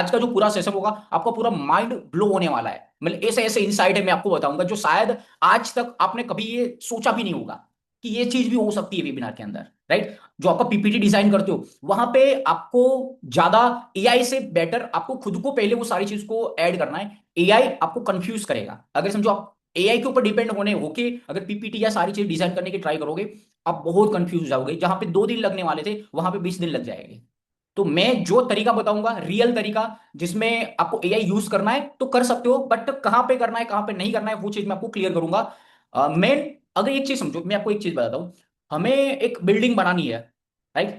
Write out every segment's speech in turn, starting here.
आज का जो पूरा सेशन होगा आपका पूरा माइंड ब्लो होने वाला है। मतलब ऐसे ऐसे इनसाइट है मैं आपको बताऊंगा जो शायद आज तक आपने कभी ये सोचा भी नहीं होगा कि ये चीज भी हो सकती है वेबिनार के अंदर, राइट। जो आपका पीपीटी डिजाइन करते हो वहां पे आपको ज्यादा एआई से बेटर आपको खुद को पहले वो सारी चीज को ऐड करना है। एआई आपको कंफ्यूज करेगा अगर समझो आप एआई के ऊपर डिपेंड होने होके अगर पीपीटी या सारी चीज डिजाइन करने की ट्राई करोगे, आप बहुत कंफ्यूज हो जाओगे। जहां पे 2 दिन लगने वाले थे वहां पे 20 दिन लग जाएंगे। तो मैं जो तरीका बताऊंगा रियल तरीका जिसमें आपको एआई यूज करना है तो कर सकते हो, बट कहां पे करना है कहां पे नहीं करना है वो चीज मैं आपको क्लियर करूंगा। मैं अगर एक चीज समझो, मैं आपको एक चीज बताता हूं। हमें एक बिल्डिंग बनानी है, राइट।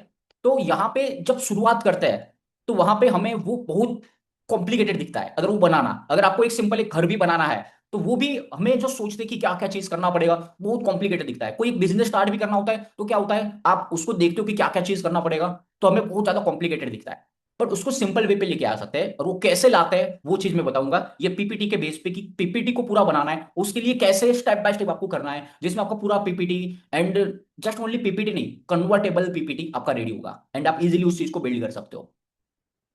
तो यहां पे जब शुरुआत करते हैं तो वहां पे हमें वो बहुत कॉम्प्लिकेटेड दिखता है। अगर वो बनाना, अगर आपको एक सिंपल एक घर भी बनाना है तो वो भी हमें जो सोचते कि क्या क्या चीज करना पड़ेगा बहुत कॉम्प्लिकेटेड दिखता है। कोई एक बिजनेस स्टार्ट भी करना होता है तो क्या होता है आप उसको देखते हो कि क्या क्या चीज करना पड़ेगा, तो हमें बहुत ज्यादा कॉम्प्लिकेटेड दिखता है। पर उसको सिंपल वे पे लेके आ सकते हैं और वो कैसे लाते हैं वो चीज मैं बताऊंगा ये पीपीटी के बेस पे कि पीपीटी को पूरा बनाना है उसके लिए कैसे स्टेप बाय स्टेप आपको करना है जिसमें आपका पूरा PPT and just only PPT नहीं कन्वर्टेबल पीपीटी आपका रेडी होगा एंड आप इजीली उस चीज को बिल्ड कर सकते हो।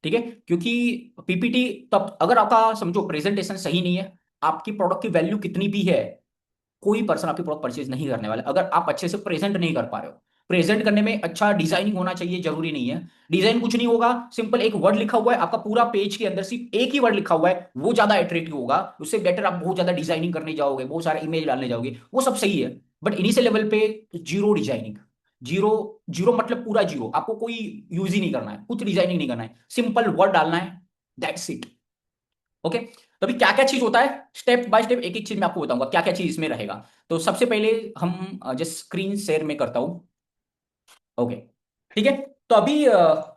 ठीक है, क्योंकि पीपीटी तब अगर आपका समझो प्रेजेंटेशन सही नहीं है, आपकी प्रोडक्ट की वैल्यू कितनी भी है कोई पर्सन आपकी प्रोडक्ट परचेज नहीं करने वाला अगर आप अच्छे से प्रेजेंट नहीं कर पा रहे हो। प्रेजेंट करने में अच्छा डिजाइनिंग होना चाहिए, जरूरी नहीं है डिजाइन कुछ नहीं होगा, सिंपल एक वर्ड लिखा हुआ है आपका पूरा पेज के अंदर सिर्फ एक ही वर्ड लिखा हुआ है वो ज्यादा अट्रैक्टिव होगा। उससे बेटर आप बहुत ज्यादा डिजाइनिंग करने जाओगे, बहुत सारे इमेज डालने जाओगे, वो सब सही है। बट इनिशियल लेवल पे जीरो डिजाइनिंग, जीरो जीरो मतलब पूरा जीरो, आपको कोई यूज ही नहीं करना है, कुछ डिजाइनिंग नहीं करना है, सिंपल वर्ड डालना है, दैट्स इट। ओके। तो अभी क्या क्या चीज होता है स्टेप बाय स्टेप एक एक चीज मैं आपको बताऊंगा क्या क्या चीज इसमें रहेगा। तो सबसे पहले हम जस्ट स्क्रीन शेयर में करता हूं। ओके, ठीक है। तो अभी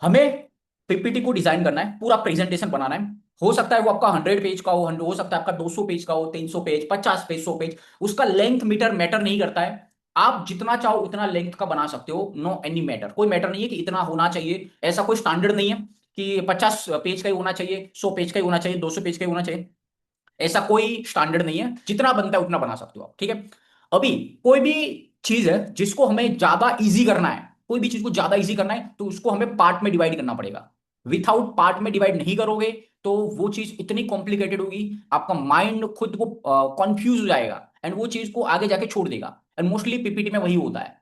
हमें पीपीटी को डिजाइन करना है, पूरा प्रेजेंटेशन बनाना है। हो सकता है वो आपका 100 पेज का हो सकता है आपका 200 पेज का हो, 300 पेज, 50 पेज, 100 पेज। उसका लेंथ मीटर मैटर नहीं करता है। आप जितना चाहो उतना लेंथ का बना सकते हो, नो एनी मैटर, कोई मैटर नहीं है कि इतना होना चाहिए, ऐसा कोई स्टैंडर्ड नहीं है कि 50 पेज का ही होना चाहिए, 100 पेज का ही होना चाहिए, 200 पेज का ही होना चाहिए। ऐसा कोई स्टैंडर्ड नहीं है, जितना बनता है उतना बना सकते हो आप, ठीक है। अभी कोई भी चीज है जिसको हमें ज्यादा इजी करना है, कोई भी चीज को ज्यादा इजी करना है तो उसको हमें पार्ट में डिवाइड करना पड़ेगा। विथआउट पार्ट में डिवाइड नहीं करोगे तो वो चीज इतनी कॉम्प्लिकेटेड होगी, आपका माइंड खुद को कंफ्यूज हो जाएगा एंड वो चीज को आगे जाके छोड़ देगा। एंड मोस्टली पीपीटी में वही होता है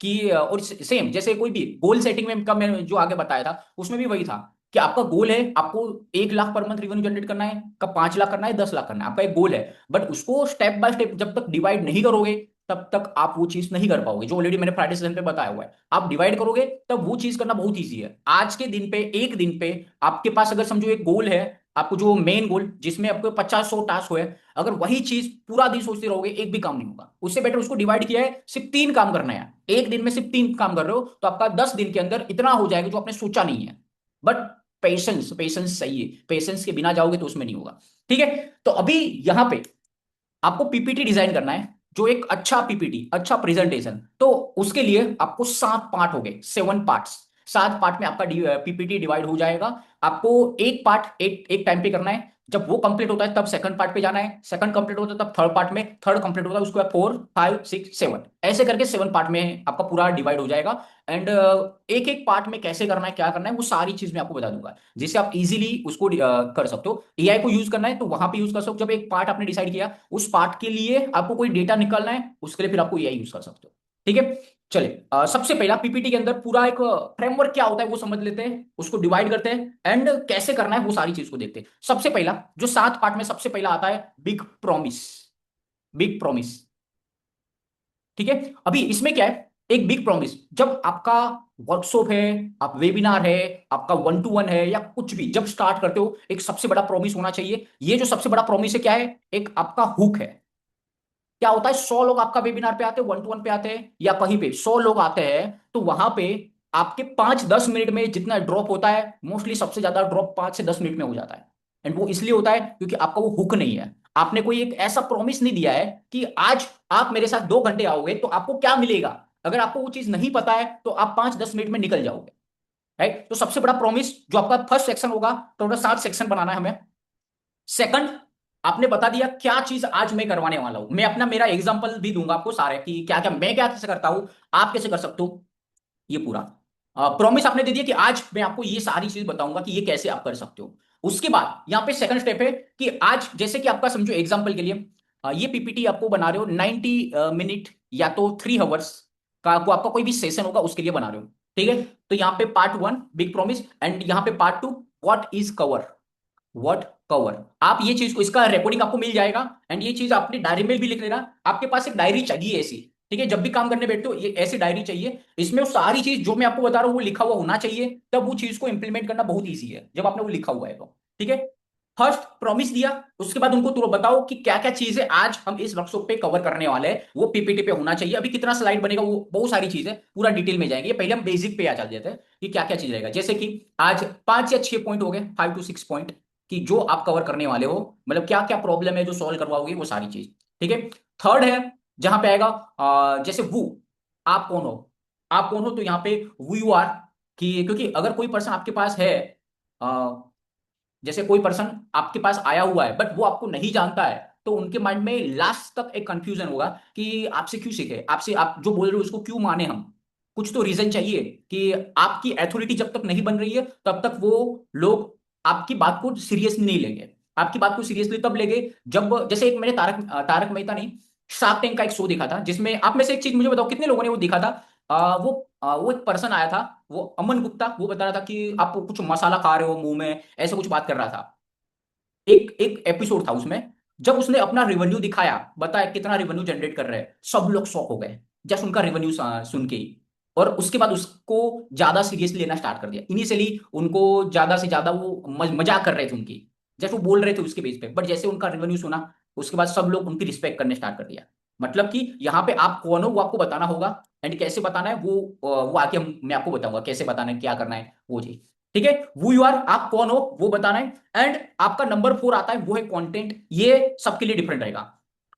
कि और सेम जैसे कोई भी गोल सेटिंग में का मैंने जो आगे बताया था उसमें भी वही था कि आपका गोल है आपको 1 lakh per month revenue generate करना है, कब 5 लाख करना है, 10 लाख करना है, आपका एक गोल है। बट उसको स्टेप बाय स्टेप जब तक डिवाइड नहीं करोगे तब तक आप वो चीज नहीं कर पाओगे, जो ऑलरेडी मैंने फ्राइडे सेशन पे बताया हुआ है। आप डिवाइड करोगे तब वो चीज करना बहुत ईजी है। आज के दिन पे एक दिन पे आपके पास अगर समझो एक गोल है, आपको जो मेन गोल जिसमें आपको 50 100 टास्क हुए, अगर वही चीज पूरा दिन सोचते रहोगे एक भी काम नहीं होगा। उससे बेटर उसको डिवाइड किया है, सिर्फ 3 काम करना है, एक दिन में सिर्फ 3 काम कर रहे हो तो आपका 10 दिन के अंदर इतना हो जाएगा जो आपने सोचा नहीं है। बट पेशेंस पेशेंस चाहिए, पेशेंस के बिना जाओगे तो उसमें नहीं होगा। ठीक है। तो अभी यहां पे आपको पीपीटी डिजाइन करना है, जो एक अच्छा पीपीटी अच्छा प्रेजेंटेशन, तो उसके लिए आपको 7 पार्ट हो गए, 7 पार्ट्स। 7 पार्ट में आपका पीपीटी डिवाइड हो जाएगा। आपको एक पार्ट एक एक टाइम पे करना है, जब वो कंप्लीट होता है तब सेकंड पार्ट पे जाना है, सेकंड कंप्लीट होता है तब थर्ड पार्ट में, थर्ड कंप्लीट होता है उसके बाद 4 5 6 7, ऐसे करके 7 पार्ट में आपका पूरा डिवाइड हो जाएगा। एंड एक एक पार्ट में कैसे करना है क्या करना है वो सारी चीज मैं आपको बता दूंगा, जिससे आप इजीली उसको कर सकते हो। एआई को यूज करना है तो वहां पे यूज कर सकते हो, जब एक पार्ट आपने डिसाइड किया उस पार्ट के लिए आपको कोई डेटा निकालना है उसके लिए फिर आपको एआई यूज कर सकते हो। ठीक है। चलिए सबसे पहला पीपीटी के अंदर पूरा एक फ्रेमवर्क क्या होता है वो समझ लेते हैं, उसको डिवाइड करते हैं एंड कैसे करना है वो सारी चीज को देखते हैं। सबसे पहला जो 7 पार्ट में सबसे पहला आता है बिग प्रॉमिस। बिग प्रॉमिस, ठीक है। अभी इसमें क्या है, एक बिग प्रॉमिस, जब आपका वर्कशॉप है, आप वेबिनार है, आपका 1 to 1 है या कुछ भी जब स्टार्ट करते हो एक सबसे बड़ा प्रॉमिस होना चाहिए। ये जो सबसे बड़ा प्रॉमिस है क्या है, एक आपका हुक है। क्या होता है, 100 लोग आपका वेबिनार पे आते हैं, 1 to 1 पे आते हैं या कहीं पे 100 लोग आते हैं तो वहां पे आपके 5 10 मिनट में जितना ड्रॉप होता है, मोस्टली सबसे ज्यादा ड्रॉप 5 से 10 मिनट में हो जाता है। एंड वो इसलिए होता है क्योंकि आपका वो हुक नहीं है, आपने कोई एक ऐसा प्रॉमिस नहीं दिया है कि आज आप मेरे साथ 2 घंटे आओगे तो आपको क्या मिलेगा। अगर आपको वो चीज नहीं पता है तो आप 5 10 मिनट में निकल जाओगे, राइट। तो सबसे बड़ा प्रॉमिस जो आपका फर्स्ट सेक्शन होगा, टोटल 7 सेक्शन बनाना है हमें। सेकंड, आपने बता दिया क्या चीज आज मैं करवाने वाला हूं, मैं अपना मेरा एग्जांपल भी दूंगा आपको सारे कि क्या क्या मैं क्या कैसे करता हूं, आप कैसे कर सकते हो। ये पूरा प्रॉमिस आपने दे दिया कि आज मैं आपको ये सारी चीज बताऊंगा कि ये कैसे आप कर सकते हो। उसके बाद यहाँ पे सेकंड स्टेप है कि आज जैसे कि आपका समझो एग्जांपल के लिए ये पीपीटी आपको बना रहे हो 90 मिनट या तो 3 आवर्स का को आपका कोई भी सेशन होगा उसके लिए बना रहे हो। ठीक है, तो यहाँ पे पार्ट 1 बिग प्रॉमिस एंड यहाँ पे part 2 what is cover, what cover. आप ये चीज को इसका रिकॉर्डिंग आपको मिल जाएगा एंड ये चीज आपने डायरी में भी लिख लेना। आपके पास एक डायरी चाहिए ऐसी, ठीक है, जब भी काम करने बैठते हो ये ऐसी डायरी चाहिए, इसमें वो सारी चीज जो मैं आपको बता रहा हूँ वो लिखा हुआ होना चाहिए, तब वो चीज को इंप्लीमेंट करना बहुत ईजी है जब आपने वो लिखा हुआ है तो। ठीक है, फर्स्ट प्रॉमिस दिया, उसके बाद उनको तुरंत बताओ कि क्या क्या चीजें आज हम इस वर्कशॉप पे कवर करने वाले हैं, वो पीपीटी पे होना चाहिए। अभी कितना स्लाइड बनेगा वो बहुत सारी चीजें पूरा डिटेल में जाएंगे, पहले हम बेसिक पे आ चल देते हैं कि क्या क्या चीज रहेगा। जैसे कि आज 5 या 6 पॉइंट हो गए, 5 to 6 पॉइंट कि जो आप कवर करने वाले हो, मतलब क्या क्या प्रॉब्लम है जो सॉल्व करवाओगे वो सारी चीज। ठीक है, थर्ड है जहां पे आएगा जैसे वो आप कौन हो, आप कौन हो, तो यहाँ पे वो यू आर कि क्योंकि अगर कोई पर्सन आपके पास है, जैसे कोई पर्सन आपके पास आया हुआ है बट वो आपको नहीं जानता है, तो उनके माइंड में लास्ट तक एक कंफ्यूजन होगा कि आपसे क्यों सीखे, आपसे आप जो बोल रहे हो उसको क्यों माने हम। कुछ तो रीजन चाहिए कि आपकी अथॉरिटी जब तक नहीं बन रही है तब तक वो लोग आपकी बात को सीरियसली नहीं लेंगे। आपकी बात को सीरियसली तब लेंगे जब, जैसे एक मैंने तारक तारक मेहता नहीं, शार्क टैंक का एक शो देखा था, जिसमें आप में से एक चीज मुझे बताओ कितने लोगों ने वो देखा था। वो एक पर्सन आया था, वो अमन गुप्ता, वो बता रहा था कि आप कुछ मसाला खा रहे हो मुंह में, ऐसे कुछ बात कर रहा था। एक एक एपिसोड था उसमें, जब उसने अपना रेवेन्यू दिखाया, बताया कितना रेवेन्यू जनरेट कर रहे हैं, सब लोग शॉक हो गए जस्ट उनका रेवेन्यू सुन के ही। और उसके बाद उसको ज्यादा सीरियसली लेना स्टार्ट कर दिया। इनिशियली उनको ज्यादा से ज्यादा वो मजाक कर रहे थे उनकी, जैसे वो बोल रहे थे उसके बेस पे, बट जैसे उनका रेवेन्यू सुना उसके बाद सब लोग उनकी रिस्पेक्ट करने स्टार्ट कर दिया। मतलब कि यहाँ पे आप कौन हो वो आपको बताना होगा, एंड कैसे बताना है वो आके मैं आपको बताऊंगा कैसे बताना है, क्या करना है वो चीज। ठीक है, वो यू आर आप कौन हो वो बताना है। एंड आपका नंबर 4 आता है, वो है कंटेंट। ये सबके लिए डिफरेंट रहेगा।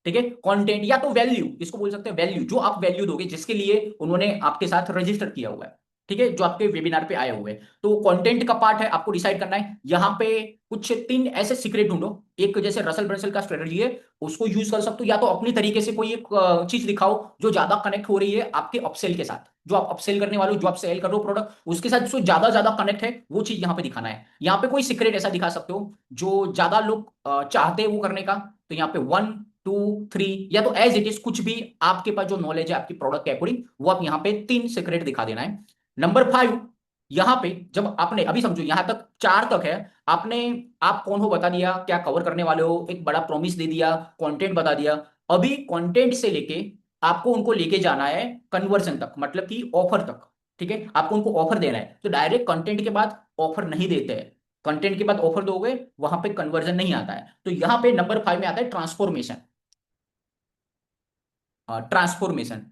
ठीक है, कंटेंट या तो वैल्यू, इसको बोल सकते हैं वैल्यू, जो आप वैल्यू दोगे जिसके लिए उन्होंने आपके साथ रजिस्टर किया हुआ है। ठीक है, जो आपके वेबिनार पे आए हुए हैं, तो कंटेंट का पार्ट है, आपको डिसाइड करना है। यहाँ पे कुछ 3 ऐसे सीक्रेट ढूंढो। एक जैसे रसल ब्रंसल का स्ट्रेटजी है, उसको यूज कर सकते हो, या तो अपनी तरीके से कोई एक चीज दिखाओ जो ज्यादा कनेक्ट हो रही है आपके अपसेल के साथ, जो आप अपसेल करने वाले हो, जो आप सेल कर रहे हो प्रोडक्ट उसके साथ जो ज्यादा ज्यादा कनेक्ट है वो चीज यहाँ पे दिखाना है। यहाँ पे कोई सीक्रेट ऐसा दिखा सकते हो जो ज्यादा लोग चाहते हैं वो करने का। तो यहाँ पे 1 2 3 या तो एज इट इज कुछ भी आपके पास जो नॉलेज है आपकी प्रोडक्ट के अकॉर्डिंग, वो आप यहाँ पे 3 सीक्रेट दिखा देना है। नंबर 5, यहाँ पे जब आपने अभी समझो यहाँ तक 4 तक है, आपने आप कौन हो बता दिया, क्या कवर करने वाले हो, एक बड़ा प्रॉमिस दे दिया, कंटेंट बता दिया। अभी कंटेंट से लेके आपको उनको लेके जाना है कन्वर्जन तक, मतलब कि ऑफर तक। ठीक है, आपको उनको ऑफर देना है, तो डायरेक्ट कंटेंट के बाद ऑफर नहीं देते हैं। कंटेंट के बाद ऑफर दोगे वहां पे कन्वर्जन नहीं आता है। तो यहाँ पे नंबर 5 में आता है ट्रांसफॉर्मेशन। ट्रांसफॉर्मेशन,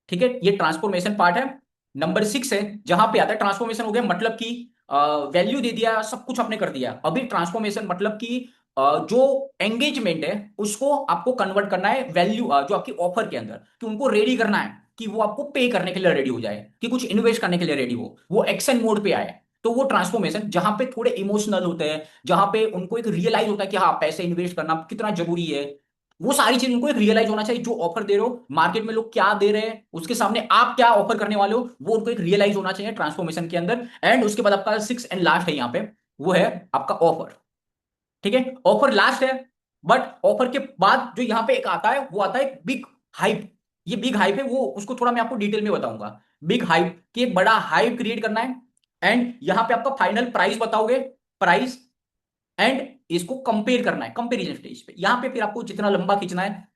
ठीक है, ये ट्रांसफॉर्मेशन पार्ट है। नंबर 6 है जहां पे आता है ट्रांसफॉर्मेशन, हो गया मतलब कि वैल्यू दे दिया, सब कुछ आपने कर दिया। अभी ट्रांसफॉर्मेशन मतलब कि जो एंगेजमेंट है उसको आपको कन्वर्ट करना है वैल्यू, जो आपकी ऑफर के अंदर, कि उनको रेडी करना है कि वो आपको पे करने के लिए रेडी हो जाए, कि कुछ इन्वेस्ट करने के लिए रेडी हो, वो एक्शन मोड पे आए। तो वो ट्रांसफॉर्मेशन जहां पे थोड़े इमोशनल होते हैं, जहां पे उनको एक रियलाइज होता है कि हाँ पैसे इन्वेस्ट करना कितना जरूरी है, वो सारी चीज उनको एक रियलाइज होना चाहिए। जो ऑफर दे रहे हो, मार्केट में लोग क्या दे रहे हैं, उसके सामने आप क्या ऑफर करने वाले हो, वो उनको एक रियलाइज होना चाहिए ट्रांसफॉर्मेशन के अंदर। एंड उसके बाद आपका 6 एंड लास्ट है यहाँ पे, वो है आपका ऑफर। ठीक है, ऑफर लास्ट है, बट ऑफर के बाद जो यहाँ पे एक आता है वो आता है बिग हाइप। ये बिग हाइप है, वो उसको थोड़ा मैं आपको डिटेल में बताऊंगा। बिग हाइप की एक बड़ा हाइप क्रिएट करना है, एंड यहाँ पे आपका फाइनल प्राइस बताओगे, प्राइस, एंड इसको कंपेयर करना है कंपेरिजन स्टेज पे। यहां पे फिर आपको जितना लंबा खींचना है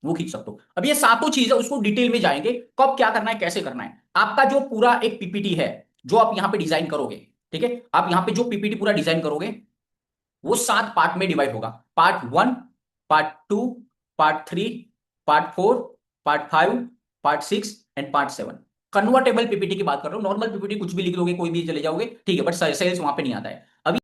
वो खींच सकते हो। अब ये सातों चीज है उसको डिटेल में जाएंगे, कब क्या करना है कैसे करना है। आपका जो पूरा एक पीपीटी है जो आप यहां पे डिजाइन करोगे, ठीक है, आप यहां पे जो पीपीटी पूरा डिजाइन करोगे वो 7 पार्ट में डिवाइड होगा। Part 1, part 2, part 3, part 4, part 5, part 6 and part 7। Convertible PPT की बात कर रहा हूं, नॉर्मल पीपीटी कुछ भी लिख दोगे कोई भी चले जाओगे, ठीक है, बट सेल्स वहां पे नहीं आता है। अभी